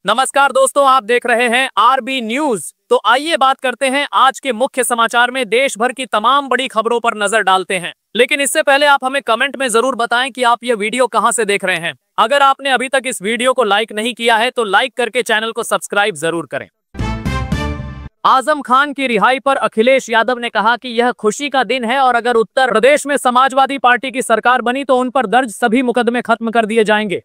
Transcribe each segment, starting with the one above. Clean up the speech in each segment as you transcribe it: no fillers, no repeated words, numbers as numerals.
नमस्कार दोस्तों, आप देख रहे हैं आरबी न्यूज। तो आइए बात करते हैं आज के मुख्य समाचार में देश भर की तमाम बड़ी खबरों पर नजर डालते हैं। लेकिन इससे पहले आप हमें कमेंट में जरूर बताएं कि आप ये वीडियो कहां से देख रहे हैं। अगर आपने अभी तक इस वीडियो को लाइक नहीं किया है तो लाइक करके चैनल को सब्सक्राइब जरूर करें। आजम खान की रिहाई पर अखिलेश यादव ने कहा कि यह खुशी का दिन है और अगर उत्तर प्रदेश में समाजवादी पार्टी की सरकार बनी तो उन पर दर्ज सभी मुकदमे खत्म कर दिए जाएंगे।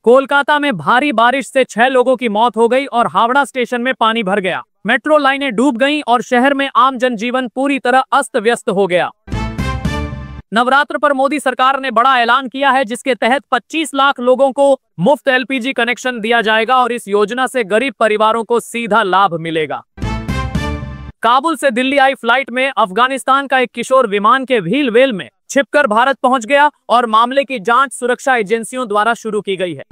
कोलकाता में भारी बारिश से 6 लोगों की मौत हो गई और हावड़ा स्टेशन में पानी भर गया। मेट्रो लाइनें डूब गईं और शहर में आम जनजीवन पूरी तरह अस्त व्यस्त हो गया। नवरात्र पर मोदी सरकार ने बड़ा ऐलान किया है जिसके तहत 25 लाख लोगों को मुफ्त एलपीजी कनेक्शन दिया जाएगा और इस योजना से गरीब परिवारों को सीधा लाभ मिलेगा। काबुल से दिल्ली आई फ्लाइट में अफगानिस्तान का एक किशोर विमान के व्हील वेल में छिपकर भारत पहुंच गया और मामले की जांच सुरक्षा एजेंसियों द्वारा शुरू की गई है।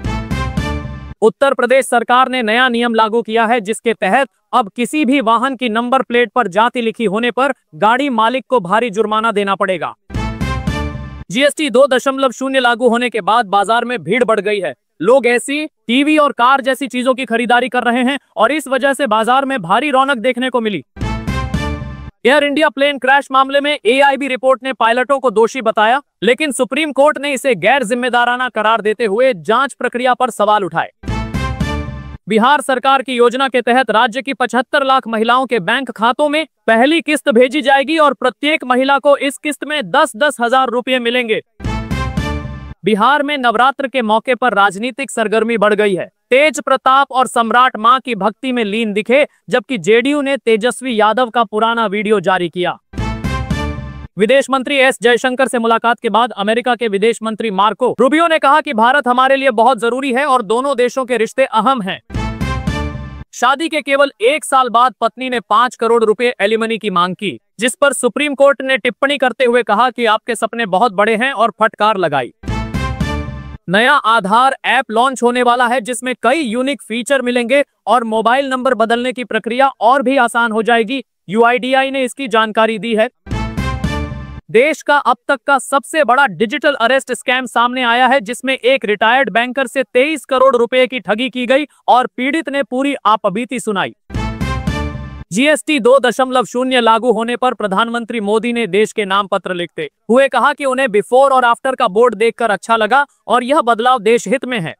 उत्तर प्रदेश सरकार ने नया नियम लागू किया है जिसके तहत अब किसी भी वाहन की नंबर प्लेट पर जाति लिखी होने पर गाड़ी मालिक को भारी जुर्माना देना पड़ेगा। जीएसटी 2.0 लागू होने के बाद बाजार में भीड़ बढ़ गई है। लोग एसी, टीवी और कार जैसी चीजों की खरीदारी कर रहे हैं और इस वजह से बाजार में भारी रौनक देखने को मिली। एयर इंडिया प्लेन क्रैश मामले में एआईबी रिपोर्ट ने पायलटों को दोषी बताया, लेकिन सुप्रीम कोर्ट ने इसे गैर जिम्मेदाराना करार देते हुए जांच प्रक्रिया पर सवाल उठाए। बिहार सरकार की योजना के तहत राज्य की 75 लाख महिलाओं के बैंक खातों में पहली किस्त भेजी जाएगी और प्रत्येक महिला को इस किस्त में 10-10 हजार रुपये मिलेंगे। बिहार में नवरात्र के मौके पर राजनीतिक सरगर्मी बढ़ गई है। तेज प्रताप और सम्राट मां की भक्ति में लीन दिखे, जबकि जेडीयू ने तेजस्वी यादव का पुराना वीडियो जारी किया। विदेश मंत्री एस जयशंकर से मुलाकात के बाद अमेरिका के विदेश मंत्री मार्को रूबियो ने कहा कि भारत हमारे लिए बहुत जरूरी है और दोनों देशों के रिश्ते अहम हैं। शादी के केवल 1 साल बाद पत्नी ने 5 करोड़ रुपए एलिमनी की मांग की, जिस पर सुप्रीम कोर्ट ने टिप्पणी करते हुए कहा कि आपके सपने बहुत बड़े हैं और फटकार लगाई। नया आधार ऐप लॉन्च होने वाला है जिसमें कई यूनिक फीचर मिलेंगे और मोबाइल नंबर बदलने की प्रक्रिया और भी आसान हो जाएगी। यूआईडीआई ने इसकी जानकारी दी है। देश का अब तक का सबसे बड़ा डिजिटल अरेस्ट स्कैम सामने आया है जिसमें एक रिटायर्ड बैंकर से 23 करोड़ रुपए की ठगी की गई और पीड़ित ने पूरी आपबीती सुनाई। जीएसटी 2.0 लागू होने पर प्रधानमंत्री मोदी ने देश के नाम पत्र लिखते हुए कहा कि उन्हें बिफोर और आफ्टर का बोर्ड देखकर अच्छा लगा और यह बदलाव देश हित में है।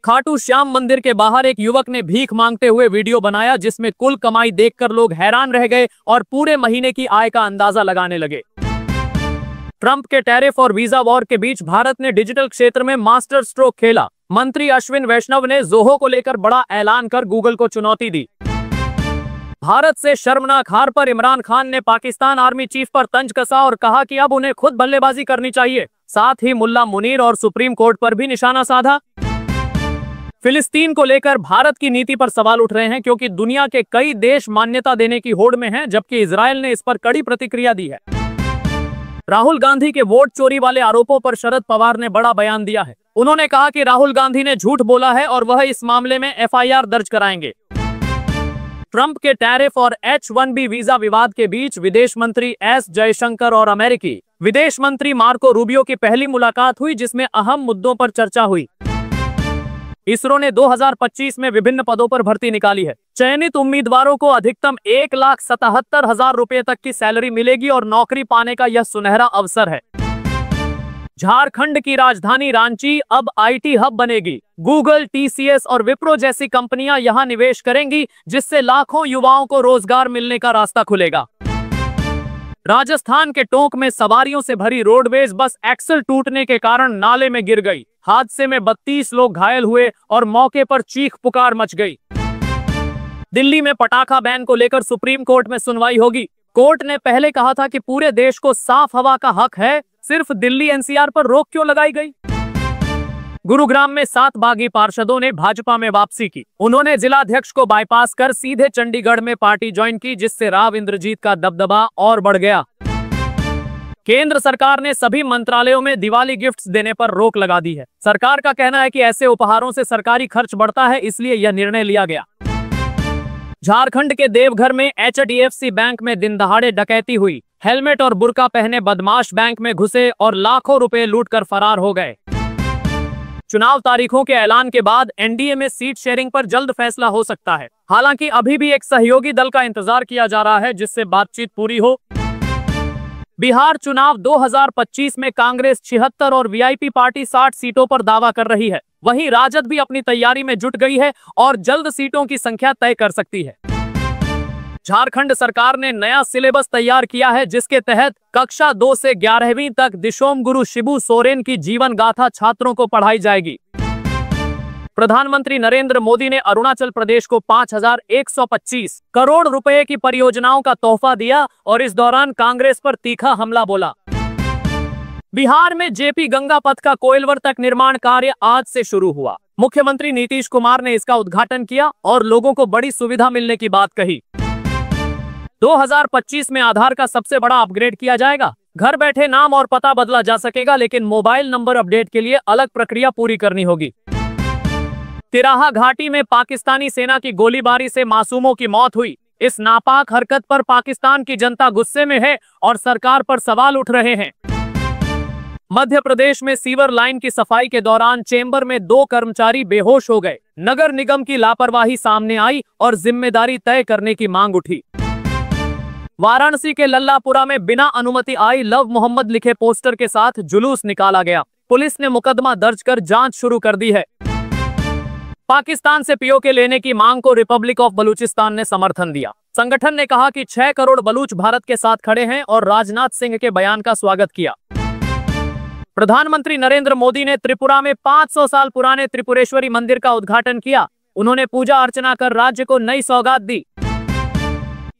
खाटू श्याम मंदिर के बाहर एक युवक ने भीख मांगते हुए वीडियो बनाया जिसमें कुल कमाई देखकर लोग हैरान रह गए और पूरे महीने की आय का अंदाजा लगाने लगे। ट्रंप के टैरिफ और वीजा वॉर के बीच भारत ने डिजिटल क्षेत्र में मास्टर स्ट्रोक खेला। मंत्री अश्विन वैष्णव ने जोहो को लेकर बड़ा ऐलान कर गूगल को चुनौती दी। भारत से शर्मनाक हार पर इमरान खान ने पाकिस्तान आर्मी चीफ पर तंज कसा और कहा कि अब उन्हें खुद बल्लेबाजी करनी चाहिए। साथ ही मुल्ला मुनीर और सुप्रीम कोर्ट पर भी निशाना साधा। फिलिस्तीन को लेकर भारत की नीति पर सवाल उठ रहे हैं क्योंकि दुनिया के कई देश मान्यता देने की होड़ में हैं, जबकि इजरायल ने इस पर कड़ी प्रतिक्रिया दी है। राहुल गांधी के वोट चोरी वाले आरोपों पर शरद पवार ने बड़ा बयान दिया है। उन्होंने कहा कि राहुल गांधी ने झूठ बोला है और वह इस मामले में एफआईआर दर्ज कराएंगे। ट्रंप के टैरिफ और H-1B वीजा विवाद के बीच विदेश मंत्री एस जयशंकर और अमेरिकी विदेश मंत्री मार्को रूबियो की पहली मुलाकात हुई जिसमें अहम मुद्दों पर चर्चा हुई। इसरो ने 2025 में विभिन्न पदों पर भर्ती निकाली है। चयनित उम्मीदवारों को अधिकतम 1,77,000 रुपए तक की सैलरी मिलेगी और नौकरी पाने का यह सुनहरा अवसर है। झारखंड की राजधानी रांची अब आईटी हब बनेगी। गूगल, टीसीएस और विप्रो जैसी कंपनियां यहां निवेश करेंगी जिससे लाखों युवाओं को रोजगार मिलने का रास्ता खुलेगा। राजस्थान के टोंक में सवारियों से भरी रोडवेज बस एक्सल टूटने के कारण नाले में गिर गई। हादसे में 32 लोग घायल हुए और मौके पर चीख पुकार मच गई। दिल्ली में पटाखा बैन को लेकर सुप्रीम कोर्ट में सुनवाई होगी। कोर्ट ने पहले कहा था कि पूरे देश को साफ हवा का हक है, सिर्फ दिल्ली एनसीआर पर रोक क्यों लगाई गई। गुरुग्राम में 7 बागी पार्षदों ने भाजपा में वापसी की। उन्होंने जिलाध्यक्ष को बाईपास कर सीधे चंडीगढ़ में पार्टी ज्वाइन की जिससे राव इंद्रजीत का दबदबा और बढ़ गया। केंद्र सरकार ने सभी मंत्रालयों में दिवाली गिफ्ट्स देने पर रोक लगा दी है। सरकार का कहना है कि ऐसे उपहारों से सरकारी खर्च बढ़ता है, इसलिए यह निर्णय लिया गया। झारखंड के देवघर में HDFC बैंक में दिन दहाड़े डकैती हुई। हेलमेट और बुर्का पहने बदमाश बैंक में घुसे और लाखों रुपए लूटकर फरार हो गए। चुनाव तारीखों के ऐलान के बाद एनडीए में सीट शेयरिंग पर जल्द फैसला हो सकता है। हालांकि अभी भी एक सहयोगी दल का इंतजार किया जा रहा है जिससे बातचीत पूरी हो। बिहार चुनाव 2025 में कांग्रेस 76 और वीआईपी पार्टी 60 सीटों पर दावा कर रही है। वहीं राजद भी अपनी तैयारी में जुट गई है और जल्द सीटों की संख्या तय कर सकती है। झारखंड सरकार ने नया सिलेबस तैयार किया है जिसके तहत कक्षा 2 से 11वीं तक दिशोम गुरु शिबू सोरेन की जीवन गाथा छात्रों को पढ़ाई जाएगी। प्रधानमंत्री नरेंद्र मोदी ने अरुणाचल प्रदेश को 5,125 करोड़ रुपए की परियोजनाओं का तोहफा दिया और इस दौरान कांग्रेस पर तीखा हमला बोला। बिहार में जेपी गंगा पथ का कोइलवर तक निर्माण कार्य आज से शुरू हुआ। मुख्यमंत्री नीतीश कुमार ने इसका उद्घाटन किया और लोगों को बड़ी सुविधा मिलने की बात कही। 2025 में आधार का सबसे बड़ा अपग्रेड किया जाएगा। घर बैठे नाम और पता बदला जा सकेगा, लेकिन मोबाइल नंबर अपडेट के लिए अलग प्रक्रिया पूरी करनी होगी। तिराहा घाटी में पाकिस्तानी सेना की गोलीबारी से मासूमों की मौत हुई। इस नापाक हरकत पर पाकिस्तान की जनता गुस्से में है और सरकार पर सवाल उठ रहे हैं। मध्य प्रदेश में सीवर लाइन की सफाई के दौरान चेंबर में 2 कर्मचारी बेहोश हो गए। नगर निगम की लापरवाही सामने आई और जिम्मेदारी तय करने की मांग उठी। वाराणसी के लल्लापुरा में बिना अनुमति आई लव मोहम्मद लिखे पोस्टर के साथ जुलूस निकाला गया। पुलिस ने मुकदमा दर्ज कर जांच शुरू कर दी है। पाकिस्तान से पीओके लेने की मांग को रिपब्लिक ऑफ बलूचिस्तान ने समर्थन दिया। संगठन ने कहा कि 6 करोड़ बलूच भारत के साथ खड़े हैं और राजनाथ सिंह के बयान का स्वागत किया। प्रधानमंत्री नरेंद्र मोदी ने त्रिपुरा में 500 साल पुराने त्रिपुरेश्वरी मंदिर का उद्घाटन किया। उन्होंने पूजा अर्चना कर राज्य को नई सौगात दी।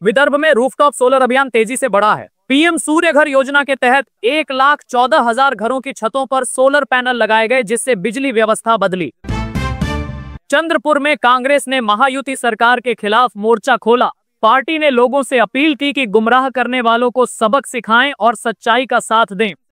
विदर्भ में रूफटॉप सोलर अभियान तेजी से बढ़ा है। पीएम सूर्य घर योजना के तहत 1,14,000 घरों की छतों पर सोलर पैनल लगाए गए जिससे बिजली व्यवस्था बदली। चंद्रपुर में कांग्रेस ने महायुति सरकार के खिलाफ मोर्चा खोला। पार्टी ने लोगों से अपील की कि गुमराह करने वालों को सबक सिखाएं और सच्चाई का साथ दें।